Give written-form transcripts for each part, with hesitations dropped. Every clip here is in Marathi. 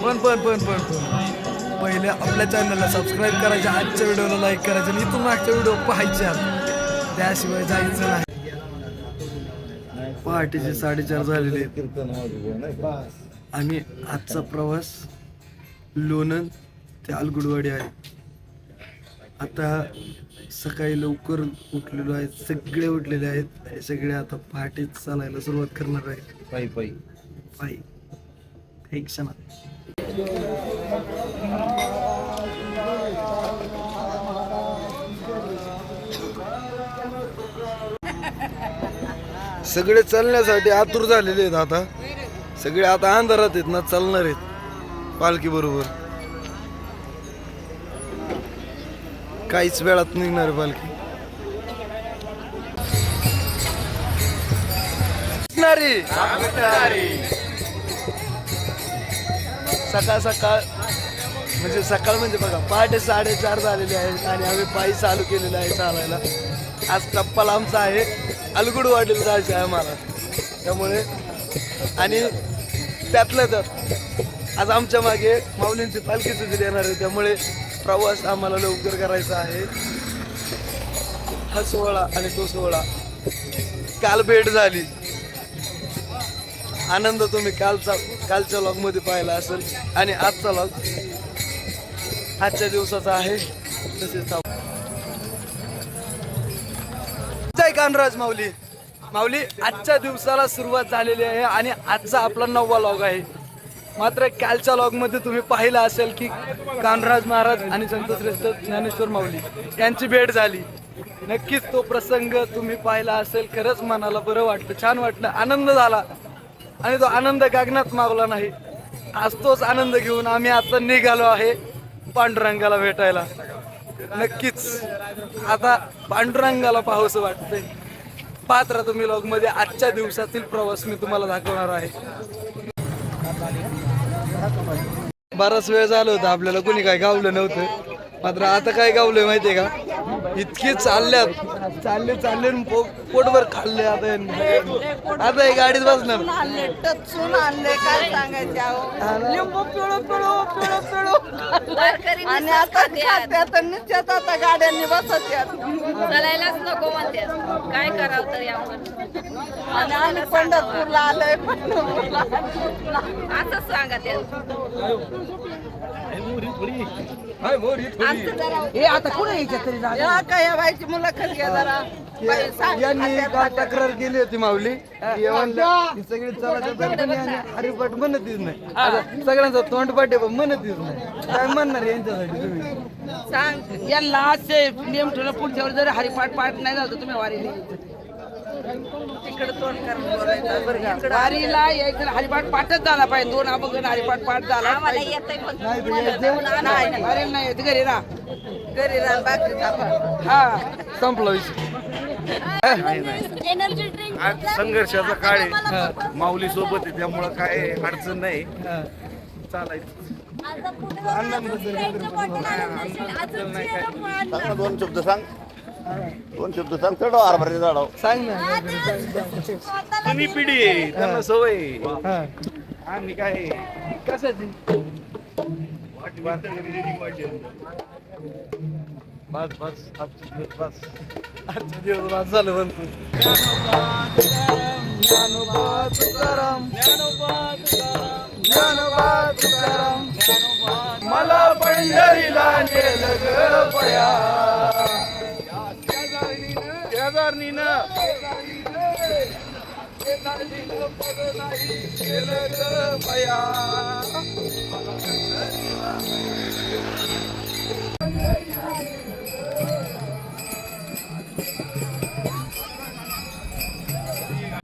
पण पहिले आपल्या चॅनलला सबस्क्राईब करायचे, आजच्या व्हिडिओला लाईक करायचं आणि इथून मागच्या व्हिडिओ पाहायच्या, त्याशिवाय जायचं नाही. पहाटेचे 4:30 झालेले आणि आजचा प्रवास लोणंद ते अलगुडवाडी आहे. आता सकाळी लवकर उठलेलो आहे, सगळे उठलेले आहेत. सगळे आता पहाटेच चालायला सुरुवात करणार आहेत पायी पायी पायी. एक क्षणात सगळे चालण्यासाठी आतुर झालेले आहेत. आता सगळे आता अंधारात आहेत ना, चालणार आहेत पालखी बरोबर. काहीच वेळात निघणार पालखी. सकाळ सकाळ म्हणजे बघा पहाटे 4:30 झालेले आहेत आणि आम्ही पायी चालू केलेलं आहे चालायला. आज टप्पाला आमचा आहे अलगुडवाडीला जायचं आहे आम्हाला. त्यामुळे आणि त्यातलं तर आज आमच्या मागे माऊलींची पालखी सुद्धा येणार आहे. त्यामुळे प्रवास आम्हाला लवकर करायचा आहे. हा सोहळा आणि तो सोहळा काल भेट झाली. आनंद तुम्ही कालच्या लॉग मध्ये पाहिला असेल आणि आजचा लॉग आजच्या दिवसाचा आहे. तसेच जय कानराज माऊली. आजच्या दिवसाला सुरुवात झालेली आहे आणि आजचा आपला 9वा लॉग आहे. मात्र कालच्या लॉग मध्ये तुम्ही पाहिलं असेल की कानराज महाराज आणि संतश्रेष्ठ ज्ञानेश्वर माऊली यांची भेट झाली. नक्कीच तो प्रसंग तुम्ही पाहिला असेल. खरंच मनाला बरं वाटलं, छान वाटलं, आनंद झाला आणि तो आनंद गगनात मागला नाही. आज तोच आनंद घेऊन आम्ही आता निघालो आहे पांडुरंगाला भेटायला. नक्कीच आता पांडुरंगाला पाहावंसं वाटतंय. पाहत राहा तुम्ही लॉग मध्ये. आजच्या दिवसातील प्रवास मी तुम्हाला दाखवणार आहे. बराच वेळ झाला होता आपल्याला, कोणी काय गावलं नव्हतं. मात्र आता काय गावलंय माहितीये का, इतके चालले पोटभर खाल्ले. आता हे गाडीत बसणार. टचून आणले काय सांगायचे लिंबू पिळू पिळू पिळू पिळू आणि आता खात्यात निश्चित आता गाड्यांनी बसत चालायलाच नको म्हणतात, काय करावं तरी आपण. आणि आम्ही पंढरपूरला आलोय. असंच सांगा त्या आता कुठे काय बाईची मुलाखत घ्या जरा. यांनी काय तक्रार केली होती माऊली, सगळे हरिपाठ म्हणतच नाही. आता सगळ्यांचा तोंडपाठ आहे पण म्हणतच नाही. काय म्हणणार यांच्यासाठी तुम्ही सांग यांना असे नियम ठेवलं, पुढच्या वेळी जर हरिपाठ पाठ नाही झालं तुम्ही वारीला तिकडे तोंड करून वारीला यायचं. हरिपाठ पाठच झाला पाहिजे. 2 अभंग हरिपाठ पाठ झाला आम्हाला येतंय पण वारीला नाही येत. घरी राहा बाकी हा संपला विषय. एनर्जी ड्रिंक आज संघर्षाचा काळ आहे, माऊली सोबत आहे, त्यामुळं काय अडचण नाही, चालायचं. दोन शब्द सांग. चढव आरभर चढव. सांग ना. जुनी पिढी आहे, त्यांना सवय आहे. आणि काय कशाची बस आजच्या दिवस झालं म्हणतो. ज्ञानोबा तुकाराम मला पंढरीला नेलं ग पया.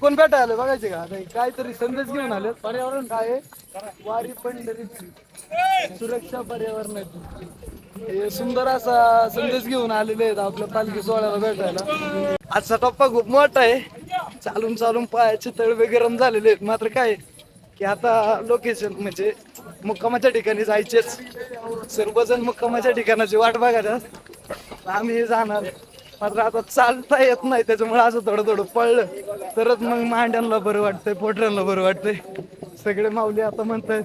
कोण भेटायला आलं बघायचे का. काहीतरी संदेश घेऊन आले. पर्यावरण काय आहे, वारी पंढरीची सुरक्षा पर्यावरणाची, हे सुंदर असा संदेश घेऊन आलेले आहेत आपल्या पालखी सोहळ्याला भेटायला. आजचा टप्पा खूप मोठा आहे. चालून पायाचे तळवे गरम झालेले आहेत. मात्र काय की आता लोकेशन म्हणजे मुक्कामाच्या ठिकाणी जायचेच. सर्वजण मुक्कामाच्या ठिकाणाची वाट बघायचं. आम्ही जाणार. मात्र आता चालता येत नाही, त्याच्यामुळे असं थोडं पळलं तरच मग मांड्यांना बरं वाटतंय, पोटऱ्यांना बरं वाटतंय. सगळे माऊली आता म्हणतायत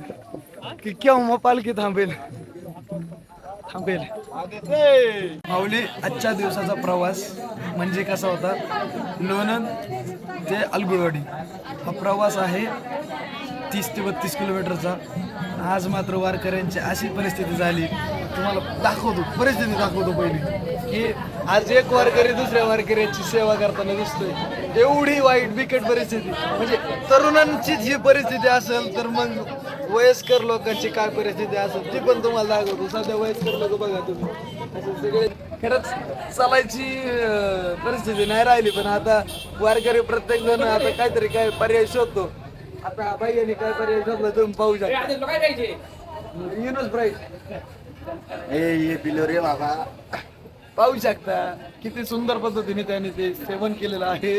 की केव्हा पालखी थांबेल. माऊली, आजच्या दिवसाचा प्रवास म्हणजे कसा होता? लोणंद ते अलगुडवाडी हा प्रवास आहे 30 ते 32 किलोमीटरचा. आज मात्र वारकऱ्यांची अशी परिस्थिती झाली, तुम्हाला दाखवतो, परिस्थिती दाखवतो पहिली, की आज एक वारकरी दुसऱ्या वारकऱ्याची सेवा करताना दिसतोय. एवढी वाईट बिकट परिस्थिती, म्हणजे तरुणांचीच ही परिस्थिती असेल तर मग वयस्कर लोकांची काय परिस्थिती असेल ती पण तुम्हाला दाखवतो. सध्या वयस्कर लोक बघा तुम्ही, असे सगळे खरंच चालायची परिस्थिती नाही राहिली. पण आता वारकरी प्रत्येक जण आता काहीतरी काय पर्याय शोधतो. आता बाईने काय पर्याय शोधला तुम्ही पाहू शकता. युनस प्राईस ये पिलो रे बाबा. पाहू शकता किती सुंदर पद्धतीने त्याने ते सेवन केलेलं आहे.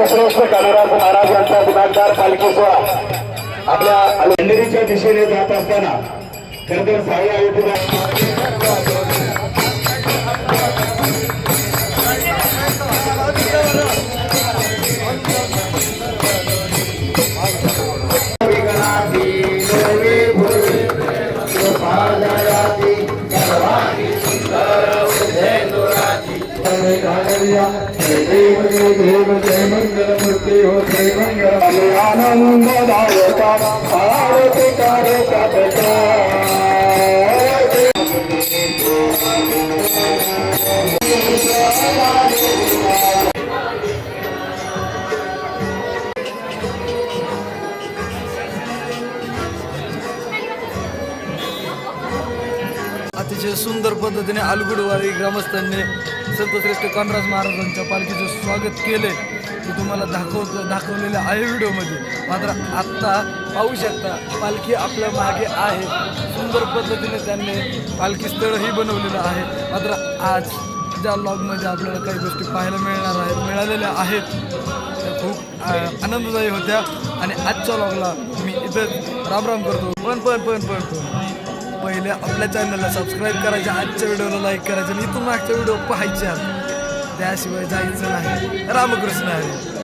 श्रेष्ठ कालुराज महाराज यांचा दिनांकार पालखी सोहळा आपल्या अंधेरीच्या दिशेने जात असताना खरंतर साई जय मंगल मूर्ति हो जय मंगल आनंददायका आरती करे का अतिशय सुंदर पद्धतीने अलगुडवाडी ग्रामस्थांनी संतश्रेष्ठ कानराज महाराजांच्या पालखीचे स्वागत केले ते तुम्हाला दाखवलेले आहे व्हिडिओमध्ये. मात्र आत्ता पाहू शकता पालखी आपल्या मागे आहे. सुंदर पद्धतीने त्यांनी पालखी स्थळही बनवलेलं आहे. मात्र आज ज्या लॉगमध्ये आपल्याला काही गोष्टी पाहायला मिळालेल्या आहेत त्या खूप आनंददायी होत्या. आणि आजच्या लॉगला मी इथं रामराम करतो. पण पहिले आपल्या चॅनलला सबस्क्राईब करायचे, आजच्या व्हिडिओला लाईक करायचं आणि इथून मागच्या व्हिडिओ पाहायचे. त्याशिवाय जायचं नाही. रामकृष्ण हरी.